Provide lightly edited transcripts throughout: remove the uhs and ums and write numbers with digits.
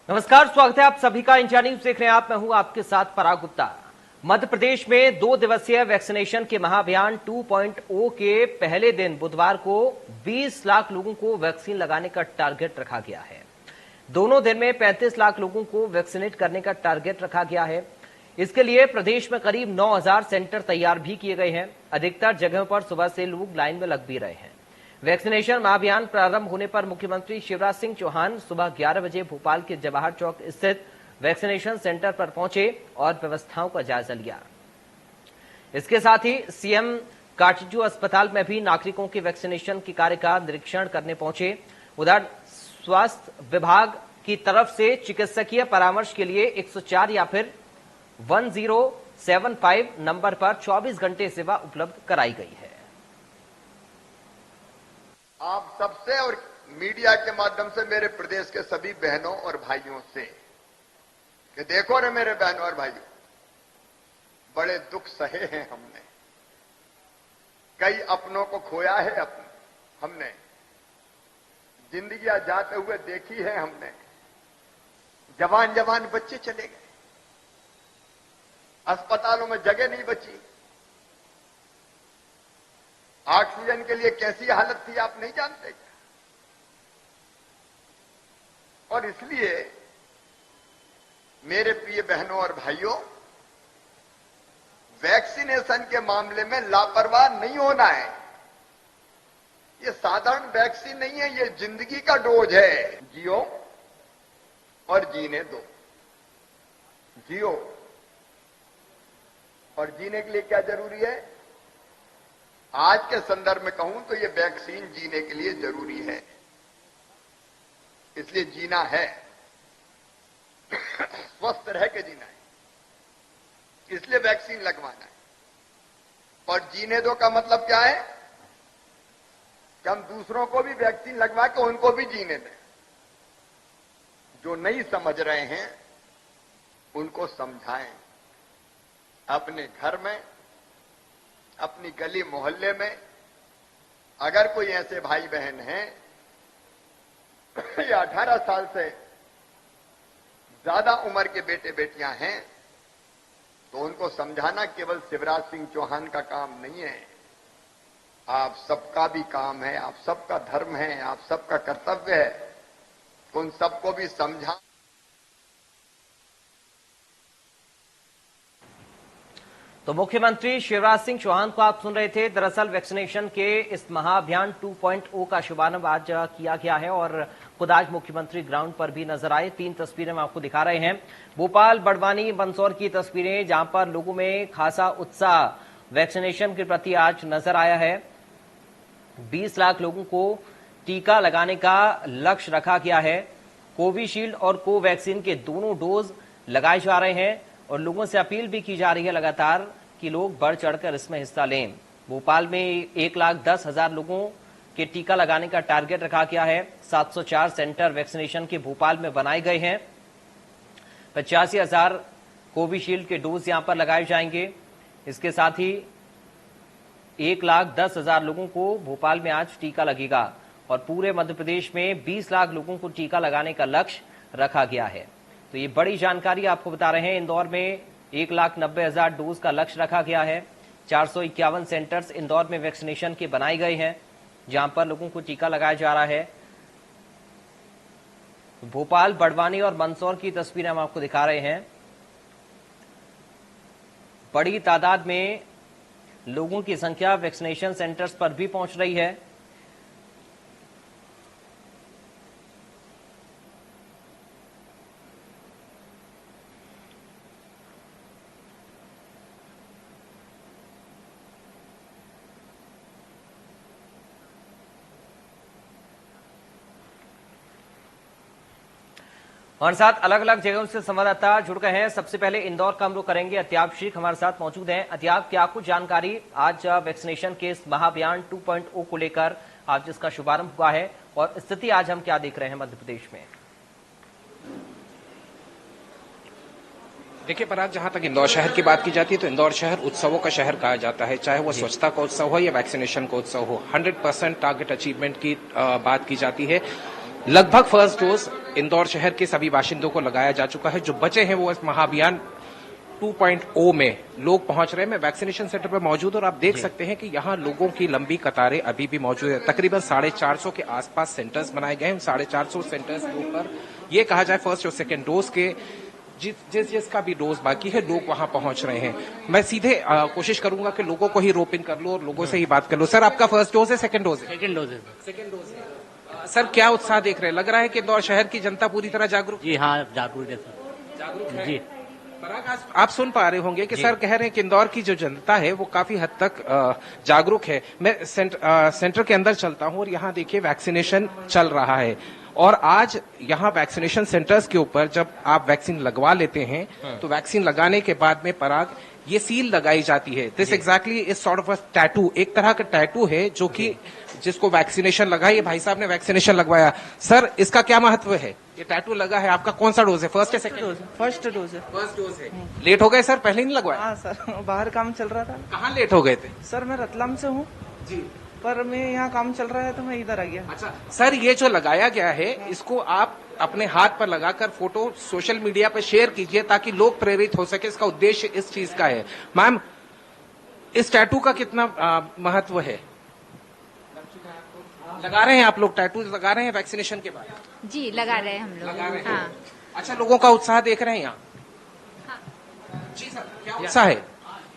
नमस्कार, स्वागत है आप सभी का इंडिया न्यूज देख रहे हैं आप। मैं हूं आपके साथ पराग गुप्ता। मध्य प्रदेश में 2 दिवसीय वैक्सीनेशन के महाअभियान 2.0 के पहले दिन बुधवार को 20 लाख लोगों को वैक्सीन लगाने का टारगेट रखा गया है। दोनों दिन में 35 लाख लोगों को वैक्सीनेट करने का टारगेट रखा गया है। इसके लिए प्रदेश में करीब 9,000 सेंटर तैयार भी किए गए हैं। अधिकतर जगहों पर सुबह से लोग लाइन में लग भी रहे हैं। वैक्सीनेशन महाअभियान प्रारंभ होने पर मुख्यमंत्री शिवराज सिंह चौहान सुबह 11 बजे भोपाल के जवाहर चौक स्थित वैक्सीनेशन सेंटर पर पहुंचे और व्यवस्थाओं का जायजा लिया। इसके साथ ही सीएम काटजू अस्पताल में भी नागरिकों के वैक्सीनेशन के कार्य का निरीक्षण करने पहुंचे। उधर स्वास्थ्य विभाग की तरफ से चिकित्सकीय परामर्श के लिए 104 या फिर 1075 नंबर पर 24 घंटे सेवा उपलब्ध कराई गई है। आप सबसे और मीडिया के माध्यम से मेरे प्रदेश के सभी बहनों और भाइयों से कि देखो रे मेरे बहनों और भाइयों, बड़े दुख सहे हैं हमने, कई अपनों को खोया है हमने, जिंदगियां जाते हुए देखी है हमने, जवान जवान बच्चे चले गए, अस्पतालों में जगह नहीं बची, ऑक्सीजन के लिए कैसी हालत थी आप नहीं जानते क्या? और इसलिए मेरे प्रिय बहनों और भाइयों, वैक्सीनेशन के मामले में लापरवाह नहीं होना है। ये साधारण वैक्सीन नहीं है, ये जिंदगी का डोज है। जियो और जीने दो, जियो और जीने के लिए क्या जरूरी है? आज के संदर्भ में कहूं तो ये वैक्सीन जीने के लिए जरूरी है, इसलिए जीना है, स्वस्थ रह के जीना है, इसलिए वैक्सीन लगवाना है। और जीने दो का मतलब क्या है कि हम दूसरों को भी वैक्सीन लगवा के उनको भी जीने दें। जो नहीं समझ रहे हैं उनको समझाएं, अपने घर में, अपनी गली मोहल्ले में अगर कोई ऐसे भाई बहन हैं या 18 साल से ज्यादा उम्र के बेटे बेटियां हैं तो उनको समझाना केवल शिवराज सिंह चौहान का काम नहीं है, आप सबका भी काम है, आप सबका धर्म है, आप सबका कर्तव्य है। उन सबको भी समझा। तो मुख्यमंत्री शिवराज सिंह चौहान को आप सुन रहे थे। दरअसल वैक्सीनेशन के इस महाअभियान 2.0 का शुभारंभ आज किया गया है और खुद आज मुख्यमंत्री ग्राउंड पर भी नजर आए। 3 तस्वीरें हम आपको दिखा रहे हैं। भोपाल, बड़वानी, मंदसौर की तस्वीरें, जहां पर लोगों में खासा उत्साह वैक्सीनेशन के प्रति आज नजर आया है। 20 लाख लोगों को टीका लगाने का लक्ष्य रखा गया है। कोविशील्ड और कोवैक्सीन के दोनों डोज लगाए जा रहे हैं और लोगों से अपील भी की जा रही है लगातार कि लोग बढ़ चढ़कर इसमें हिस्सा लें। भोपाल में 1,10,000 लोगों के टीका लगाने का टारगेट रखा गया है। 704 सेंटर वैक्सीनेशन के भोपाल में बनाए गए हैं। 85,000 कोविशील्ड के डोज यहां पर लगाए जाएंगे। इसके साथ ही 1,10,000 लोगों को भोपाल में आज टीका लगेगा और पूरे मध्य प्रदेश में 20 लाख लोगों को टीका लगाने का लक्ष्य रखा गया है। तो ये बड़ी जानकारी आपको बता रहे हैं। इंदौर में 1,90,000 डोज का लक्ष्य रखा गया है। 451 सेंटर्स इंदौर में वैक्सीनेशन के बनाए गए हैं जहां पर लोगों को टीका लगाया जा रहा है। भोपाल, बड़वानी और मंदसौर की तस्वीरें हम आपको दिखा रहे हैं। बड़ी तादाद में लोगों की संख्या वैक्सीनेशन सेंटर्स पर भी पहुंच रही है। हमारे साथ अलग अलग जगहों से संवाददाता जुड़ गए हैं। सबसे पहले इंदौर का हम रुख करेंगे। अत्याब शेख हमारे साथ मौजूद हैं। अत्याब, क्या कुछ जानकारी आज वैक्सीनेशन के इस महाअभियान 2.0 को लेकर आज जिसका शुभारंभ हुआ है और स्थिति आज हम क्या देख रहे हैं मध्य प्रदेश में? देखिए पराग, जहां तक इंदौर शहर की बात की जाती है तो इंदौर शहर उत्सवों का शहर कहा जाता है, चाहे वो स्वच्छता का उत्सव हो या वैक्सीनेशन का उत्सव हो। 100% टारगेट अचीवमेंट की बात की जाती है। लगभग फर्स्ट डोज इंदौर शहर के सभी बाशिंदों को लगाया जा चुका है। जो बचे हैं वो इस महाअभियान 2.0 में लोग पहुंच रहे हैं। मैं वैक्सीनेशन सेंटर पर मौजूद और आप देख सकते हैं कि यहाँ लोगों की लंबी कतारें अभी भी मौजूद है। तकरीबन 450 के आसपास सेंटर्स बनाए गए हैं। 450 सेंटर्स के ऊपर ये कहा जाए फर्स्ट और सेकेंड डोज के जिसका भी डोज बाकी है लोग वहां पहुंच रहे हैं। मैं सीधे कोशिश करूंगा कि लोगों को ही रोप इन कर लो और लोगों से ही बात कर लो। सर, आपका फर्स्ट डोज है, सेकंड डोज है? सेकंड डोज है। सेकंड डोज है। सर, क्या उत्साह देख रहे हैं? लग रहा है कि इंदौर शहर की जनता पूरी तरह जागरूक? जी हाँ, जागरूक है सर। जागरूक है जी। पराग, आप सुन पा रहे होंगे कि सर कह रहे हैं कि इंदौर की जो जनता है वो काफी हद तक जागरूक है। मैं सेंटर के अंदर चलता हूं और यहाँ देखिए वैक्सीनेशन चल रहा है और आज यहाँ वैक्सीनेशन सेंटर्स के ऊपर जब आप वैक्सीन लगवा लेते हैं तो वैक्सीन लगाने के बाद में पराग ये सील लगाई जाती है। This exactly is sort of a tattoo, एक तरह का टैटू है जो कि जिसको वैक्सीनेशन लगा। ये भाई साहब ने वैक्सीनेशन लगवाया। सर, इसका क्या महत्व है? ये टैटू लगा है, आपका कौन सा डोज है? फर्स्ट है, सेकंड? फर्स्ट डोज है। फर्स्ट डोज है। लेट हो गए सर, पहले नहीं लगवाया? हाँ सर, बाहर काम चल रहा था। कहाँ लेट हो गए थे? सर मैं रतलाम से हूँ जी, पर मैं यहाँ काम चल रहा है तो मैं इधर आ गया। अच्छा सर, ये जो लगाया गया है इसको आप अपने हाथ पर लगाकर फोटो सोशल मीडिया पर शेयर कीजिए ताकि लोग प्रेरित हो सके। इसका उद्देश्य इस चीज का है। मैम, इस टैटू का कितना महत्व है? लगा रहे हैं आप लोग टैटू? लगा रहे हैं वैक्सीनेशन के बाद? जी, लगा रहे हैं हम लोग। लगा रहे हैं। हाँ। अच्छा, लोगों का उत्साह देख रहे हैं यहाँ? जी सर, क्या उत्साह है?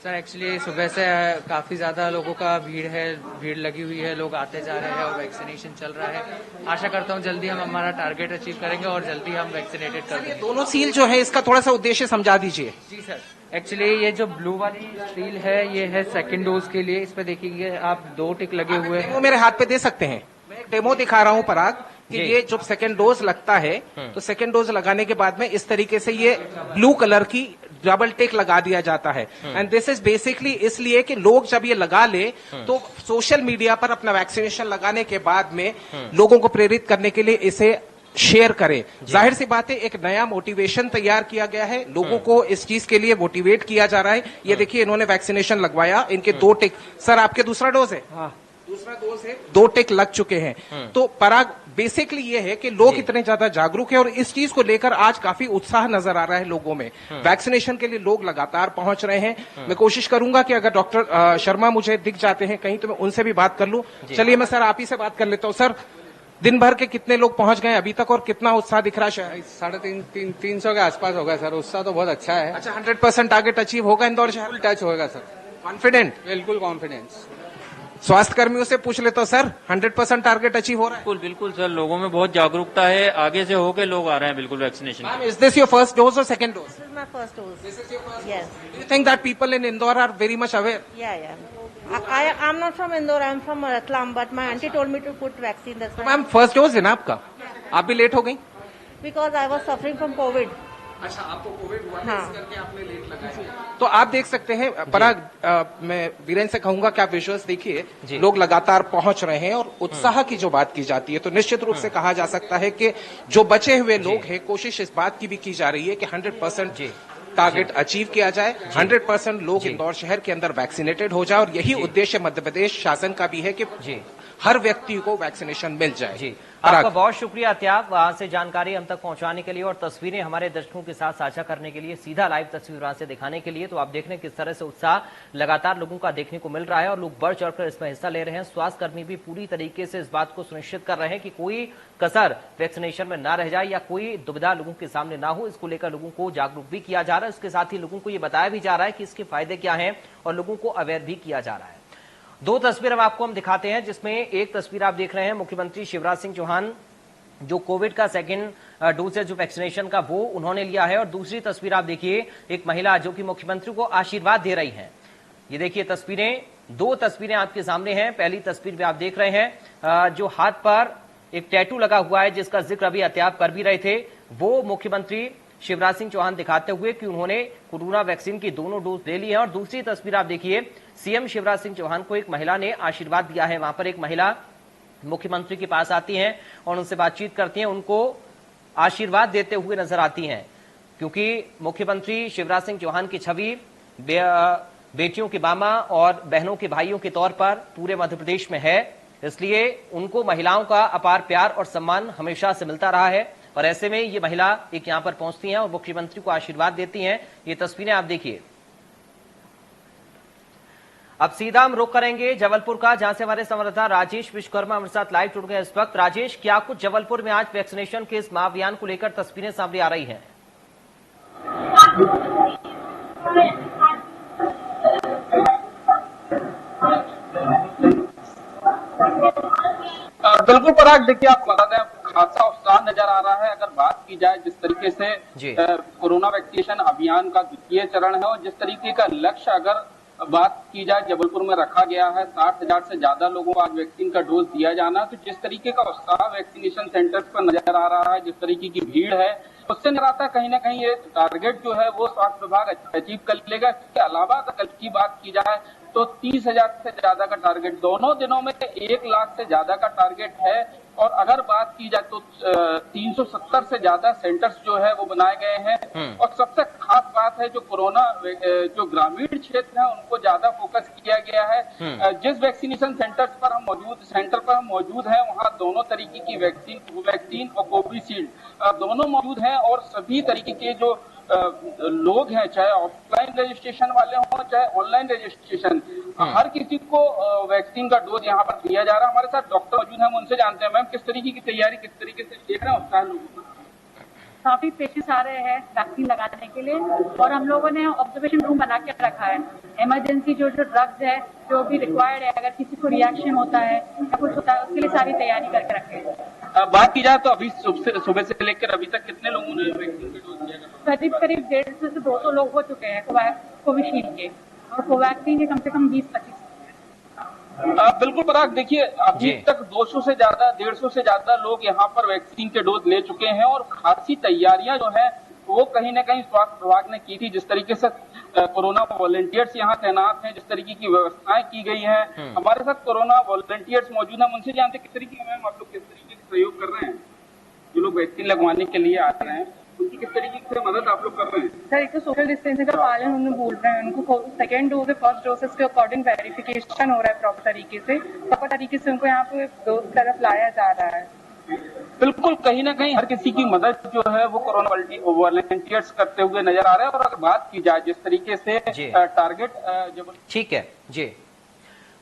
सर एक्चुअली सुबह से काफ़ी ज़्यादा लोगों का भीड़ लगी हुई है। लोग आते जा रहे हैं और वैक्सीनेशन चल रहा है। आशा करता हूँ जल्दी हम हमारा टारगेट अचीव करेंगे और जल्दी हम वैक्सीनेटेड कर देंगे। दोनों सील जो है इसका थोड़ा सा उद्देश्य समझा दीजिए। जी सर, एक्चुअली ये जो ब्लू वाली सील है ये है सेकंड डोज के लिए। इस पे देखिए आप 2 टिक लगे हुए हैं। वो मेरे हाथ पे दे सकते हैं? मैं एक डेमो दिखा रहा हूँ पराग कि ये जब सेकंड डोज लगता है तो सेकंड डोज लगाने के बाद में इस तरीके से ये ब्लू कलर की डबल टिक लगा दिया जाता है। एंड दिस इज बेसिकली इसलिए कि लोग जब ये लगा ले तो सोशल मीडिया पर अपना वैक्सीनेशन लगाने के बाद में लोगों को प्रेरित करने के लिए इसे शेयर करें। जाहिर सी बात है, एक नया मोटिवेशन तैयार किया गया है। लोगों को इस चीज के लिए मोटिवेट किया जा रहा है। ये देखिए, इन्होंने वैक्सीनेशन लगवाया, इनके 2 टिक। सर, आपके दूसरा डोज है? हाँ, दूसरा डोज है, 2 टिक लग चुके हैं। तो पराग, बेसिकली ये है कि लोग इतने ज्यादा जागरूक है और इस चीज को लेकर आज काफी उत्साह नजर आ रहा है लोगों में। वैक्सीनेशन के लिए लोग लगातार पहुंच रहे हैं। मैं कोशिश करूंगा कि अगर डॉक्टर शर्मा मुझे दिख जाते हैं कहीं तो मैं उनसे भी बात कर लूं। चलिए, मैं सर आप ही से बात कर लेता हूं। सर, दिन भर के कितने लोग पहुंच गए अभी तक और कितना उत्साह दिख रहा है? 350 के आसपास होगा सर। उत्साह तो बहुत अच्छा है। अच्छा, 100% टारगेट अचीव होगा इंदौर शहर? टच होगा सर। कॉन्फिडेंट? बिल्कुल कॉन्फिडेंस। स्वास्थ्य कर्मियों से पूछ लेता हूं, सर 100% टारगेट अचीव हो रहा है? बिल्कुल बिल्कुल सर, लोगों में बहुत जागरूकता है। आगे से होके लोग आ रहे हैं बिल्कुल vaccination. Is this your first dose और second dose? This is my first dose. This is your first Yes. dose. Do you think that people in Indore are very much aware? Yeah. I'm not from Indore. I'm from Ratlam, but my auntie told me to put vaccine. That's why. Ma'am, first dose है ना आपका? आप भी late हो गई? Because I was suffering from COVID. अच्छा, आपको Covid हुआ हाँ। इस करके आपने लेट लगाया। तो आप देख सकते हैं पराग, मैं वीरेंद्र से कहूंगा कि आप विजुअल्स देखिए, लोग लगातार पहुंच रहे हैं और उत्साह की जो बात की जाती है तो निश्चित रूप से कहा जा सकता है कि जो बचे हुए लोग हैं, कोशिश इस बात की भी की जा रही है कि 100% टारगेट अचीव किया जाए। 100% लोग इंदौर शहर के अंदर वैक्सीनेटेड हो जाए और यही उद्देश्य मध्य प्रदेश शासन का भी है कि हर व्यक्ति को वैक्सीनेशन मिल जाए। जी, आपका बहुत शुक्रिया त्याग, वहां से जानकारी हम तक पहुंचाने के लिए और तस्वीरें हमारे दर्शकों के साथ साझा करने के लिए, सीधा लाइव तस्वीर वहां से दिखाने के लिए। तो आप देख रहे हैं किस तरह से उत्साह लगातार लोगों का देखने को मिल रहा है और लोग बढ़ चढ़कर इसमें हिस्सा ले रहे हैं। स्वास्थ्य कर्मी भी पूरी तरीके से इस बात को सुनिश्चित कर रहे हैं कि कोई कसर वैक्सीनेशन में ना रह जाए या कोई दुविधा लोगों के सामने ना हो। इसको लेकर लोगों को जागरूक भी किया जा रहा है। इसके साथ ही लोगों को ये बताया भी जा रहा है कि इसके फायदे क्या हैं और लोगों को अवेयर भी किया जा रहा है। 2 तस्वीर हम दिखाते हैं, जिसमें एक तस्वीर आप देख रहे हैं मुख्यमंत्री शिवराज सिंह चौहान जो कोविड का सेकंड डोज है जो वैक्सीनेशन का वो उन्होंने लिया है, और दूसरी तस्वीर आप देखिए एक महिला जो कि मुख्यमंत्री को आशीर्वाद दे रही हैं। ये देखिए तस्वीरें, 2 तस्वीरें आपके सामने हैं। पहली तस्वीर में आप देख रहे हैं जो हाथ पर एक टैटू लगा हुआ है जिसका जिक्र अभी अत्याप कर भी रहे थे, वो मुख्यमंत्री शिवराज सिंह चौहान दिखाते हुए कि उन्होंने कोरोना वैक्सीन की दोनों डोज ले ली है। और दूसरी तस्वीर आप देखिए, सीएम शिवराज सिंह चौहान को एक महिला ने आशीर्वाद दिया है। वहां पर एक महिला मुख्यमंत्री के पास आती हैं और उनसे बातचीत करती हैं, उनको आशीर्वाद देते हुए नजर आती हैं, क्योंकि मुख्यमंत्री शिवराज सिंह चौहान की छवि बेटियों के मामा और बहनों के भाइयों के तौर पर पूरे मध्य प्रदेश में है। इसलिए उनको महिलाओं का अपार प्यार और सम्मान हमेशा से मिलता रहा है। और ऐसे में ये महिला एक यहां पर पहुंचती हैं और मुख्यमंत्री को आशीर्वाद देती हैं। ये तस्वीरें आप देखिए। अब सीधा हम रुख करेंगे जबलपुर का, जहां से हमारे संवाददाता राजेश विश्वकर्मा हमारे साथ लाइव जुड़ गए इस वक्त। राजेश, क्या कुछ जबलपुर में आज वैक्सीनेशन के इस महाअभियान को लेकर तस्वीरें सामने आ रही हैं? बिल्कुल पराग, देखिए आप बता दें खासा उत्साह नजर आ रहा है। अगर बात की जाए जिस तरीके से कोरोना वैक्सीनेशन अभियान का द्वितीय चरण है और जिस तरीके का लक्ष्य अगर बात की जाए जबलपुर में रखा गया है, 60,000 से ज्यादा लोगों को आज वैक्सीन का डोज दिया जाना, तो जिस तरीके का उत्साह वैक्सीनेशन सेंटर्स पर नजर आ रहा है, जिस तरीके की भीड़ है, उससे नजर आता है कहीं ना कहीं ये टारगेट जो है वो स्वास्थ्य विभाग अचीव कर लेगा। इसके अलावा अगर कल की बात की जाए तो 30,000 से ज्यादा का टारगेट, दोनों दिनों में 1 लाख से ज्यादा का टारगेट है। और अगर बात की जाए तो 370 से ज्यादा सेंटर्स जो है वो बनाए गए हैं। और सबसे खास बात है जो कोरोना जो ग्रामीण क्षेत्र है उनको ज्यादा फोकस किया गया है। जिस वैक्सीनेशन सेंटर पर हम मौजूद हैं वहाँ दोनों तरीके की वैक्सीन और कोविशील्ड दोनों मौजूद हैं। और सभी तरीके के जो लोग हैं, चाहे ऑफलाइन रजिस्ट्रेशन वाले हों चाहे ऑनलाइन रजिस्ट्रेशन, हर किसी को वैक्सीन का डोज यहाँ पर दिया जा रहा है। हमारे साथ डॉक्टर मौजूद हैं, हम उनसे जानते हैं मैम किस तरीके की तैयारी, किस तरीके से देख रहे हैं उत्साह लोगों का। काफी पेशेंट्स आ रहे हैं वैक्सीन लगाने के लिए और हम लोगों ने ऑब्जर्वेशन रूम बना के रखा है। इमरजेंसी जो ड्रग्स है जो भी रिक्वायर्ड है, अगर किसी को रिएक्शन होता है या कुछ होता है उसके लिए सारी तैयारी करके रखे हैं। बात की जाए तो अभी सुबह से लेकर अभी तक कितने लोगों ने वैक्सीन का डोज दिया? करीब 150 से 200 लोग हो चुके हैं कोविशील्ड के, और कोवैक्सीन के कम से कम 20-25। बिल्कुल पराग, देखिए अभी तक 200 से ज्यादा 150 से ज्यादा लोग यहाँ पर वैक्सीन के डोज ले चुके हैं और खासी तैयारियां जो है वो कहीं ना कहीं स्वास्थ्य विभाग ने की थी। जिस तरीके से कोरोना वॉलंटियर्स यहाँ तैनात हैं, जिस तरीके की व्यवस्थाएं की गई हैं, हमारे साथ कोरोना वॉलंटियर्स मौजूद हैं, उनसे जानते किस तरीके मैम आप लोग किस तरीके से सहयोग कर रहे हैं? जो लोग वैक्सीन लगवाने के लिए आ रहे हैं उनकी किस तरीके से मदद आप लोग कर रहे हैं? सर, एक तो सोशल डिस्टेंसिंग का पालन उन्हें बोल रहे हैं, उनको सेकेंड डोज है फर्स्ट डोज के अकॉर्डिंग वेरिफिकेशन हो रहा है प्रॉपर तरीके से उनको यहाँ पे डोज तरफ लाया जा रहा है। बिल्कुल, कहीं ना कहीं हर किसी की मदद जो है वो कोरोना वॉलंटियर्स करते हुए नजर आ रहे हैं। और अगर बात की जाए जिस तरीके से टारगेट जब ठीक है जी,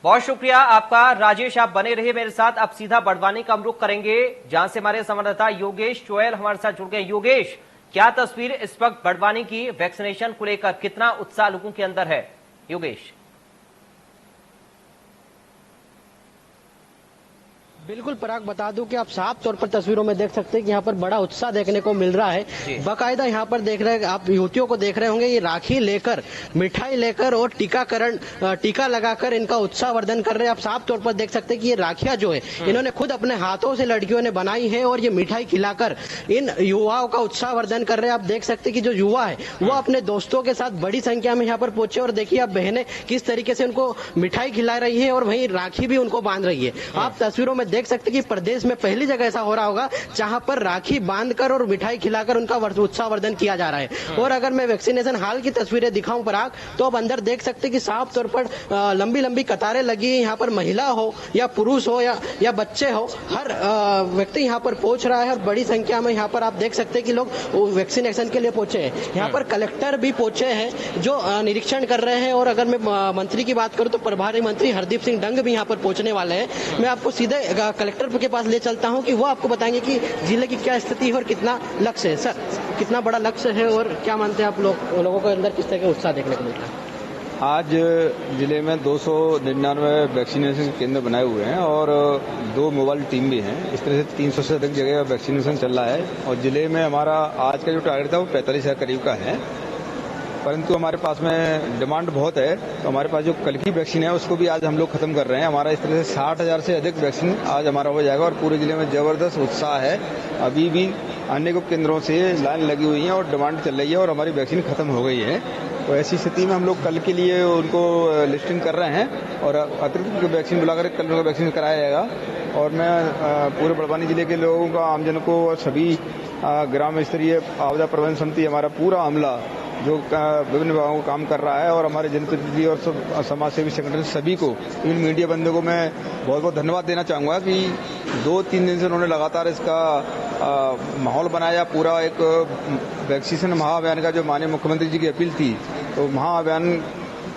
बहुत शुक्रिया आपका राजेश, आप बने रहिए मेरे साथ। अब सीधा बड़वानी का हम रुख करेंगे, जहां से हमारे संवाददाता योगेश चोयल हमारे साथ जुड़ गए। योगेश, क्या तस्वीर इस वक्त बड़वानी की वैक्सीनेशन को लेकर, कितना उत्साह लोगों के अंदर है? योगेश। बिल्कुल पराग, बता दूं कि आप साफ तौर पर तस्वीरों में देख सकते हैं कि यहाँ पर बड़ा उत्साह देखने को मिल रहा है। बाकायदा यहाँ पर देख रहे हैं आप, युवतियों को देख रहे होंगे, ये राखी लेकर, मिठाई लेकर और टीका लगाकर इनका उत्साह वर्धन कर रहे हैं। आप साफ तौर पर देख सकते हैं कि ये राखियां जो है इन्होंने खुद अपने हाथों से लड़कियों ने बनाई है और ये मिठाई खिलाकर इन युवाओं का उत्साह वर्धन कर रहे हैं। आप देख सकते हैं कि जो युवा है वो अपने दोस्तों के साथ बड़ी संख्या में यहाँ पर पहुंचे और देखिए आप बहनें किस तरीके से उनको मिठाई खिला रही है और वहीं राखी भी उनको बांध रही है। आप तस्वीरों में देख सकते हैं कि प्रदेश में पहली जगह ऐसा हो रहा होगा जहां पर राखी बांधकर और मिठाई खिलाकर उनका उत्साह वर्धन किया जा रहा है। और अगर मैं वैक्सीनेशन हाल की तस्वीरें दिखाऊं पराग, तो अब अंदर देख सकते हैं कि साफ तौर पर लंबी लंबी कतारें लगी है। यहाँ पर महिला हो या पुरुष हो या बच्चे हो, हर व्यक्ति यहाँ पर पहुंच रहा है और बड़ी संख्या में यहाँ पर आप देख सकते हैं कि लोग वैक्सीनेशन के लिए पहुंचे हैं। यहाँ पर कलेक्टर भी पहुंचे हैं जो निरीक्षण कर रहे हैं। और अगर मैं मंत्री की बात करूं तो प्रभारी मंत्री हरदीप सिंह डंग भी यहाँ पर पहुंचने वाले हैं। मैं आपको सीधे कलेक्टर के पास ले चलता हूं कि वो आपको बताएंगे कि जिले की क्या स्थिति है और कितना लक्ष्य है। सर, कितना बड़ा लक्ष्य है और क्या मानते हैं आप लोगों के अंदर किस तरह का उत्साह देखने को मिलता है? आज जिले में 299 वैक्सीनेशन केंद्र बनाए हुए हैं और 2 मोबाइल टीम भी हैं। इस तरह से 300 से अधिक जगह वैक्सीनेशन चल रहा है और जिले में हमारा आज का जो टारगेट था वो 45,000 करीब का है, परंतु हमारे पास में डिमांड बहुत है। तो हमारे पास जो कल की वैक्सीन है उसको भी आज हम लोग खत्म कर रहे हैं। हमारा इस तरह से 60,000 से अधिक वैक्सीन आज हमारा हो जाएगा और पूरे जिले में जबरदस्त उत्साह है। अभी भी अनेकों केंद्रों से लाइन लगी हुई है और डिमांड चल रही है और हमारी वैक्सीन खत्म हो गई है। तो ऐसी स्थिति में हम लोग कल के लिए उनको लिस्टिंग कर रहे हैं और अतिरिक्त वैक्सीन बुलाकर कल वैक्सीन कराया जाएगा। और मैं पूरे बड़वानी जिले के लोगों को, आमजन को और सभी ग्राम स्तरीय आपदा प्रबंधन समिति, हमारा पूरा अमला जो विभिन्न विभागों का काम कर रहा है, और हमारे जनप्रतिनिधि और समाज सेवी संगठन सभी को, इन मीडिया बंधुओं को मैं बहुत बहुत धन्यवाद देना चाहूंगा कि 2-3 दिन से उन्होंने लगातार इसका माहौल बनाया। पूरा एक वैक्सीनेशन महाअभियान का जो माननीय मुख्यमंत्री जी की अपील थी, तो महाअभियान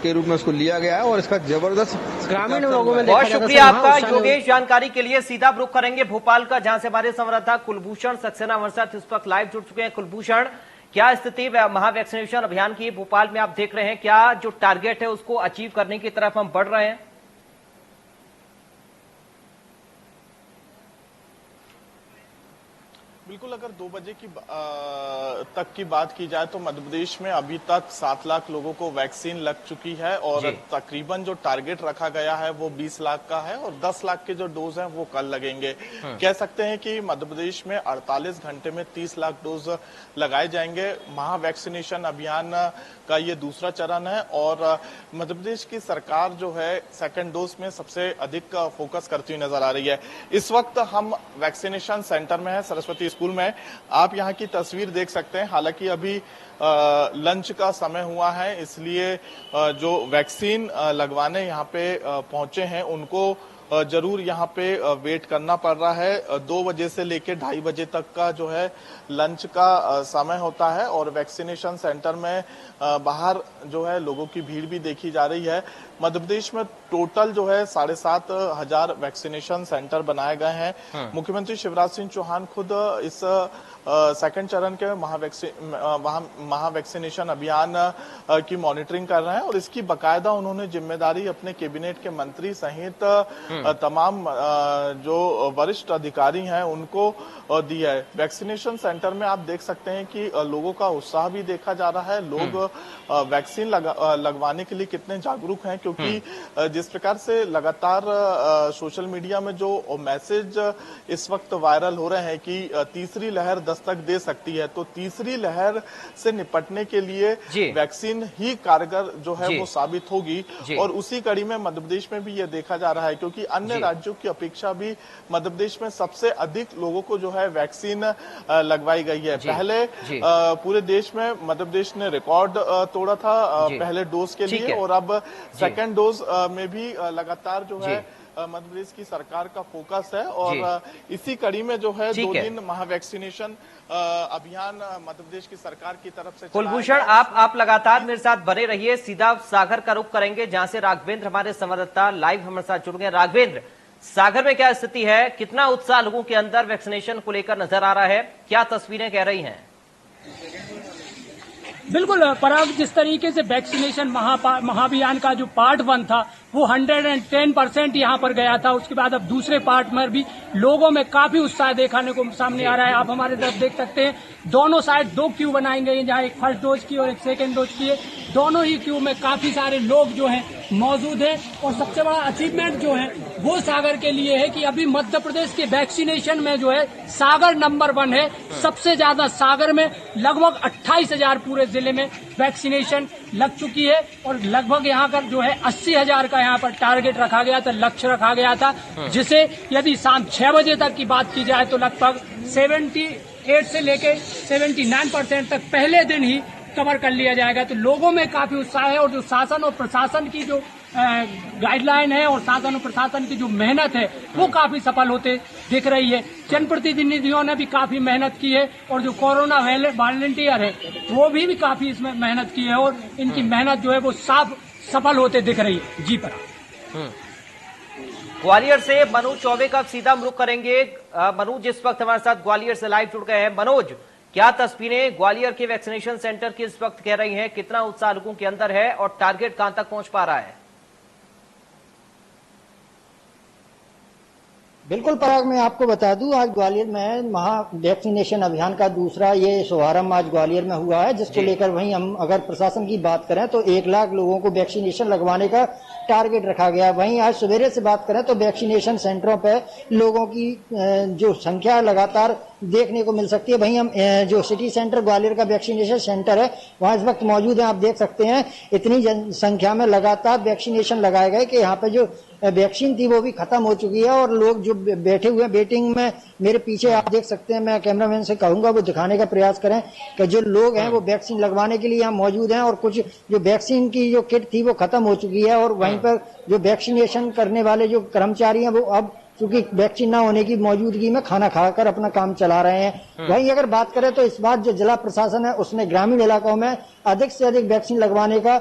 के रूप में उसको लिया गया है और इसका जबरदस्त ग्रामीण लोगों में बहुत शुक्रिया आपका योगेश। जानकारी के लिए सीधा रुख करेंगे भोपाल का, जहां से हमारे संवाददाता कुलभूषण सक्सेना हमारे साथ इस वक्त लाइव जुड़ चुके हैं। कुलभूषण, क्या स्थिति महा वैक्सीनेशन अभियान की भोपाल में आप देख रहे हैं? क्या जो टारगेट है उसको अचीव करने की तरफ हम बढ़ रहे हैं? बिल्कुल, अगर 2 बजे तक की बात की जाए तो मध्य प्रदेश में अभी तक 7 लाख लोगों को वैक्सीन लग चुकी है और तकरीबन जो टारगेट रखा गया है वो 20 लाख का है और 10 लाख के जो डोज हैं वो कल लगेंगे। कह सकते हैं कि मध्य प्रदेश में 48 घंटे में 30 लाख डोज लगाए जाएंगे। महा वैक्सीनेशन अभियान का ये दूसरा चरण है और मध्य प्रदेश की सरकार जो है सेकेंड डोज में सबसे अधिक फोकस करती हुई नजर आ रही है। इस वक्त हम वैक्सीनेशन सेंटर में है, सरस्वती स्कूल में। आप यहाँ की तस्वीर देख सकते हैं। हालांकि अभी लंच का समय हुआ है, इसलिए जो वैक्सीन लगवाने यहाँ पे पहुंचे हैं उनको जरूर यहाँ पे वेट करना पड़ रहा है। 2 बजे से लेकर 2:30 बजे तक का जो है लंच का समय होता है और वैक्सीनेशन सेंटर में बाहर जो है लोगों की भीड़ भी देखी जा रही है। मध्य प्रदेश में टोटल जो है 7,500 वैक्सीनेशन सेंटर बनाए गए हैं। मुख्यमंत्री शिवराज सिंह चौहान खुद इस सेकंड चरण के महा वैक्सीनेशन अभियान की मॉनिटरिंग कर रहे हैं और इसकी बकायदा उन्होंने जिम्मेदारी अपने कैबिनेट के मंत्री सहित तमाम जो वरिष्ठ अधिकारी हैं उनको दी है। वैक्सीनेशन सेंटर में आप देख सकते हैं कि लोगों का उत्साह भी देखा जा रहा है। लोग वैक्सीन लगवाने के लिए कितने जागरूक हैं, क्योंकि जिस प्रकार से लगातार सोशल मीडिया में जो मैसेज इस वक्त वायरल हो रहे हैं कि तीसरी लहर दस्तक दे सकती है, तो तीसरी लहर से निपटने के लिए वैक्सीन ही कारगर जो है वो साबित होगी। और उसी कड़ी में मध्य प्रदेश में भी ये देखा जा रहा है, क्योंकि अन्य राज्यों की अपेक्षा भी मध्य प्रदेश में सबसे अधिक लोगों को जो है वैक्सीन लगवाई गई है। पहले पूरे देश में मध्य प्रदेश ने रिकॉर्ड तोड़ा था पहले डोज के लिए और अब सेकेंड डोज में भी लगातार जो है मध्य प्रदेश की सरकार का फोकस है और इसी कड़ी में जो है 2 दिन महा वैक्सीनेशन अभियान मध्य प्रदेश की सरकार की तरफ से। कुलभूषण, आप लगातार मेरे साथ बने रहिए। सीधा सागर का रुख करेंगे, जहां से राघवेंद्र हमारे संवाददाता लाइव हमारे साथ जुड़ गए। राघवेंद्र, सागर में क्या स्थिति है? कितना उत्साह लोगों के अंदर वैक्सीनेशन को लेकर नजर आ रहा है? क्या तस्वीरें कह रही हैं? बिल्कुल पराग, जिस तरीके से वैक्सीनेशन महाअभियान का जो पार्ट 1 था वो 110% यहाँ पर गया था, उसके बाद अब दूसरे पार्ट में भी लोगों में काफी उत्साह देखने को सामने आ रहा है। आप हमारे तरफ देख सकते हैं, दोनों साइड 2 क्यू बनाई गई है, जहाँ एक फर्स्ट डोज की और एक सेकेंड डोज की है। दोनों ही क्यू में काफी सारे लोग जो हैं मौजूद हैं और सबसे बड़ा अचीवमेंट जो है वो सागर के लिए है कि अभी मध्य प्रदेश के वैक्सीनेशन में जो है सागर नंबर 1 है। सबसे ज्यादा सागर में लगभग 28,000 पूरे जिले में वैक्सीनेशन लग चुकी है और लगभग यहाँ पर जो है 80,000 का यहाँ पर टारगेट रखा गया था, लक्ष्य रखा गया था, जिसे यदि शाम 6 बजे तक की बात की जाए तो लगभग 78 से लेके 79% तक पहले दिन ही कवर कर लिया जाएगा। तो लोगों में काफी उत्साह है और जो शासन और प्रशासन की जो गाइडलाइन है और शासन और प्रशासन की जो मेहनत है वो काफी सफल होते दिख रही है। जनप्रतिनिधियों ने भी काफी मेहनत की है और जो कोरोना वॉलंटियर है वो भी काफी इसमें मेहनत की है और इनकी मेहनत जो है वो साफ सफल होते दिख रही है। जी पर ग्वालियर से मनोज चौबे का सीधा रुख करेंगे। मनोज इस वक्त हमारे साथ ग्वालियर से लाइव जुड़ गए हैं। मनोज, क्या तस्वीरें ग्वालियर के वैक्सीनेशन सेंटर की इस वक्त कह रही हैं? कितना उत्साह लोगों के अंदर है और टारगेट कहां तक पहुंच पा रहा है? बिल्कुल पराग, मैं आपको बता दूं, आज ग्वालियर में महा वैक्सीनेशन अभियान का दूसरा ये शुभारंभ आज ग्वालियर में हुआ है, जिसको लेकर वहीं हम अगर प्रशासन की बात करें तो 1 लाख लोगों को वैक्सीनेशन लगवाने का टारगेट रखा गया। वहीं आज सवेरे से बात करें तो वैक्सीनेशन सेंटरों पर लोगों की जो संख्या लगातार देखने को मिल सकती है। वहीं हम जो सिटी सेंटर ग्वालियर का वैक्सीनेशन सेंटर है वहां इस वक्त मौजूद है। आप देख सकते हैं इतनी जनसंख्या में लगातार वैक्सीनेशन लगाए गए कि यहाँ पे जो वैक्सीन थी वो भी खत्म हो चुकी है और लोग जो बैठे हुए हैं वेटिंग में, मेरे पीछे आप देख सकते हैं, मैं कैमरामैन से कहूंगा वो दिखाने का प्रयास करें कि जो लोग हैं वो वैक्सीन लगवाने के लिए यहाँ मौजूद हैं और कुछ जो वैक्सीन की जो किट थी वो खत्म हो चुकी है और वहीं पर जो वैक्सीनेशन करने वाले जो कर्मचारी हैं वो अब क्योंकि वैक्सीन ना होने की मौजूदगी में खाना खाकर अपना काम चला रहे हैं। वहीं अगर बात करें तो इस बार जो जिला प्रशासन है उसने ग्रामीण इलाकों में अधिक से अधिक वैक्सीन लगवाने का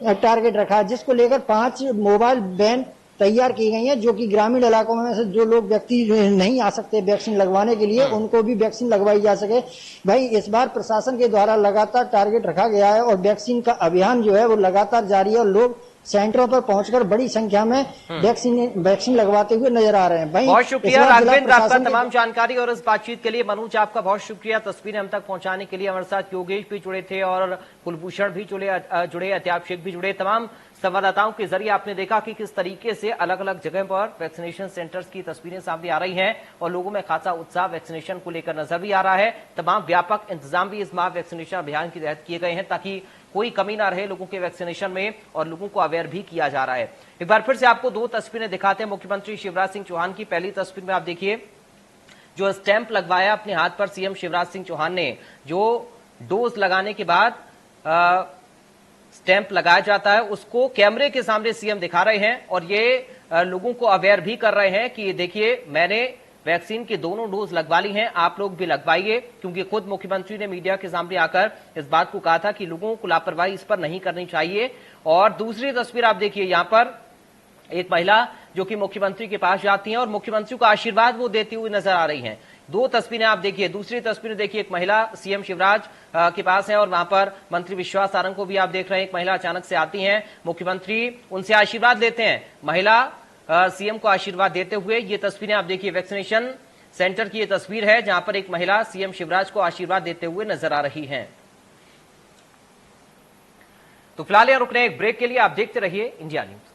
टारगेट रखा है, जिसको लेकर 5 मोबाइल वैन तैयार की गई हैं जो कि ग्रामीण इलाकों में से जो लोग व्यक्ति नहीं आ सकते वैक्सीन लगवाने के लिए उनको भी वैक्सीन लगवाई जा सके। भाई इस बार प्रशासन के द्वारा लगातार टारगेट रखा गया है और वैक्सीन का अभियान जो है वो लगातार जारी है और लोग सेंटरों पर पहुंचकर बड़ी संख्या में वैक्सीन लगवाते हुए नजर आ रहे हैं। भाई बहुत शुक्रिया राघवेंद्र आपका तमाम जानकारी और इस बातचीत के लिए। मनोज आपका बहुत शुक्रिया तस्वीरें हम तक पहुंचाने के लिए। हमारे साथ योगेश भी जुड़े थे और कुलभूषण भी जुड़े, अत्याब शेख भी जुड़े। तमाम संवाददाताओं के जरिए आपने देखा कि किस तरीके से अलग अलग जगह पर वैक्सीनेशन सेंटर्स की तस्वीरें सामने आ रही हैं और लोगों में खासा उत्साह वैक्सीनेशन को लेकर नजर भी आ रहा है। तमाम व्यापक इंतजाम भी इस माह वैक्सीनेशन अभियान के तहत किए गए हैं ताकि कोई कमी ना रहे लोगों के वैक्सीनेशन में और लोगों को अवेयर भी किया जा रहा है। एक बार फिर से आपको 2 तस्वीरें दिखाते हैं। मुख्यमंत्री शिवराज सिंह चौहान की पहली तस्वीर में आप देखिए जो स्टैंप लगवाया अपने हाथ पर सीएम शिवराज सिंह चौहान ने, जो डोज लगाने के बाद स्टैंप लगाया जाता है उसको कैमरे के सामने सीएम दिखा रहे हैं और ये लोगों को अवेयर भी कर रहे हैं कि देखिए मैंने वैक्सीन के दोनों डोज लगवा ली हैं, आप लोग भी लगवाइए, क्योंकि खुद मुख्यमंत्री ने मीडिया के सामने आकर इस बात को कहा था कि लोगों को लापरवाही इस पर नहीं करनी चाहिए। और दूसरी तस्वीर आप देखिए, यहां पर एक महिला जो कि मुख्यमंत्री के पास जाती हैं और मुख्यमंत्री को आशीर्वाद वो देती हुई नजर आ रही हैं। 2 तस्वीरें आप देखिए। दूसरी तस्वीर देखिए, एक महिला सीएम शिवराज के पास है और वहां पर मंत्री विश्वास सारंग को भी आप देख रहे हैं। एक महिला अचानक से आती है, मुख्यमंत्री उनसे आशीर्वाद लेते हैं, महिला सीएम को आशीर्वाद देते हुए। ये तस्वीरें आप देखिए, वैक्सीनेशन सेंटर की ये तस्वीर है जहां पर एक महिला सीएम शिवराज को आशीर्वाद देते हुए नजर आ रही हैं। तो फिलहाल यहां रुकने एक ब्रेक के लिए, आप देखते रहिए इंडिया न्यूज।